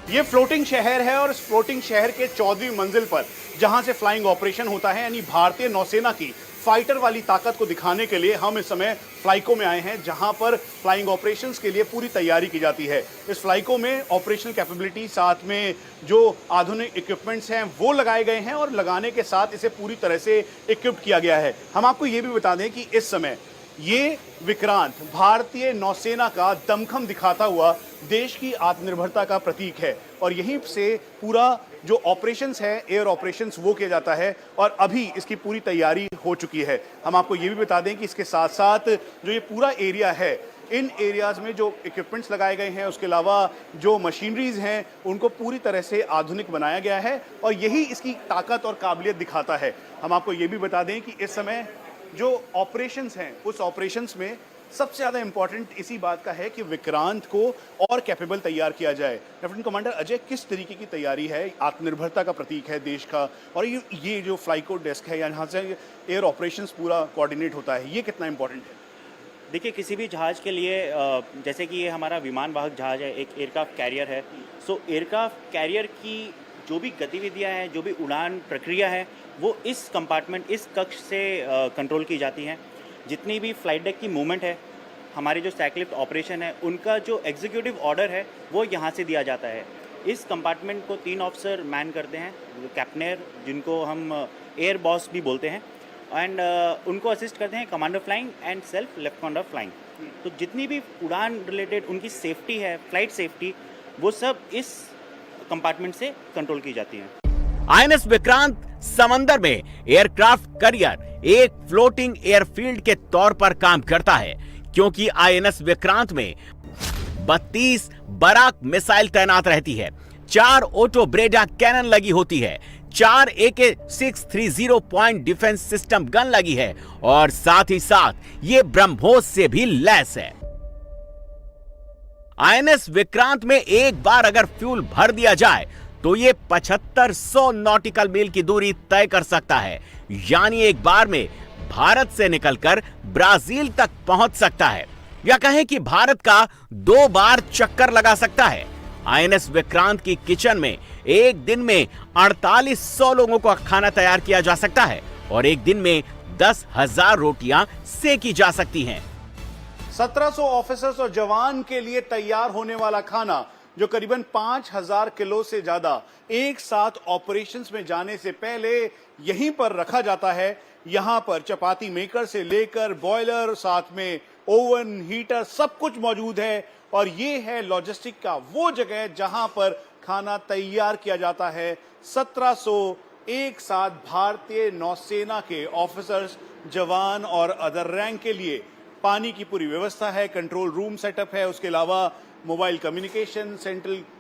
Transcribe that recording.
ये फ्लोटिंग शहर है और इस फ्लोटिंग शहर के 14वीं मंजिल पर जहां से फ्लाइंग ऑपरेशन होता है, यानी भारतीय नौसेना की फाइटर वाली ताकत को दिखाने के लिए हम इस समय फ्लाइको में आए हैं, जहां पर फ्लाइंग ऑपरेशंस के लिए पूरी तैयारी की जाती है। इस फ्लाइको में ऑपरेशनल कैपेबिलिटी, साथ में जो आधुनिक इक्विपमेंट्स हैं वो लगाए गए हैं और लगाने के साथ इसे पूरी तरह से इक्विप्ड किया गया है। हम आपको ये भी बता दें कि इस समय ये विक्रांत भारतीय नौसेना का दमखम दिखाता हुआ देश की आत्मनिर्भरता का प्रतीक है और यहीं से पूरा जो ऑपरेशंस है, एयर ऑपरेशंस, वो किया जाता है और अभी इसकी पूरी तैयारी हो चुकी है। हम आपको ये भी बता दें कि इसके साथ साथ जो ये पूरा एरिया है, इन एरियाज में जो इक्विपमेंट्स लगाए गए हैं, उसके अलावा जो मशीनरीज हैं, उनको पूरी तरह से आधुनिक बनाया गया है और यही इसकी ताकत और काबिलियत दिखाता है। हम आपको ये भी बता दें कि इस समय जो ऑपरेशंस हैं, उस ऑपरेशंस में सबसे ज़्यादा इंपॉर्टेंट इसी बात का है कि विक्रांत को और कैपेबल तैयार किया जाए। लेफ्टिनेंट कमांडर अजय, किस तरीके की तैयारी है? आत्मनिर्भरता का प्रतीक है देश का, और ये जो फ्लाइको डेस्क है, यहाँ से एयर ऑपरेशंस पूरा कोऑर्डिनेट होता है, ये कितना इंपॉर्टेंट है? देखिए, किसी भी जहाज़ के लिए जैसे कि ये हमारा विमान वाहक जहाज़ है, एक एयरक्राफ्ट कैरियर है। सो एयरक्राफ्ट कैरियर की जो भी गतिविधियां हैं, जो भी उड़ान प्रक्रिया है, वो इस कंपार्टमेंट, इस कक्ष से कंट्रोल की जाती हैं। जितनी भी फ्लाइट डेक की मूवमेंट है, हमारे जो साइक्लिफ्ट ऑपरेशन है, उनका जो एग्जीक्यूटिव ऑर्डर है वो यहाँ से दिया जाता है। इस कंपार्टमेंट को 3 ऑफिसर मैन करते हैं, कैप्टनर, जिनको हम एयर बॉस भी बोलते हैं, एंड उनको असिस्ट करते हैं commander flying and self lieutenant flying. तो जितनी भी उड़ान रिलेटेड उनकी सेफ्टी है, फ्लाइट सेफ्टी, वो सब इस कंपार्टमेंट से कंट्रोल की जाती है। आईएनएस विक्रांत समंदर में एयरक्राफ्ट कैरियर एक फ्लोटिंग एयरफील्ड के तौर पर काम करता है, क्योंकि आईएनएस विक्रांत में 32 बराक मिसाइल तैनात रहती है, 4 ऑटो ब्रेडा कैनन लगी होती है, 4 AK-630 point defence system gun लगी है और साथ ही साथ ये ब्रह्मोस से भी लैस है। आईएनएस विक्रांत में एक बार अगर फ्यूल भर दिया जाए तो ये 7500 नॉटिकल मील की दूरी तय कर सकता है, यानी एक बार में भारत से निकलकर ब्राजील तक पहुंच सकता है, या कहें कि भारत का 2 बार चक्कर लगा सकता है। आईएनएस विक्रांत की किचन में एक दिन में 4800 लोगों का खाना तैयार किया जा सकता है और एक दिन में 10,000 रोटियां सेकी जा सकती हैं। 1700 ऑफिसर्स और जवान के लिए तैयार होने वाला खाना, जो करीबन 5000 किलो से ज्यादा एक साथ ऑपरेशंस में जाने से पहले यहीं पर रखा जाता है। यहां पर चपाती मेकर से लेकर बॉयलर, साथ में ओवन, हीटर, सब कुछ मौजूद है और ये है लॉजिस्टिक का वो जगह जहां पर खाना तैयार किया जाता है। 1700 एक साथ भारतीय नौसेना के ऑफिसर्स, जवान और अदर रैंक के लिए पानी की पूरी व्यवस्था है, कंट्रोल रूम सेटअप है, उसके अलावा मोबाइल कम्युनिकेशन, सेंट्रल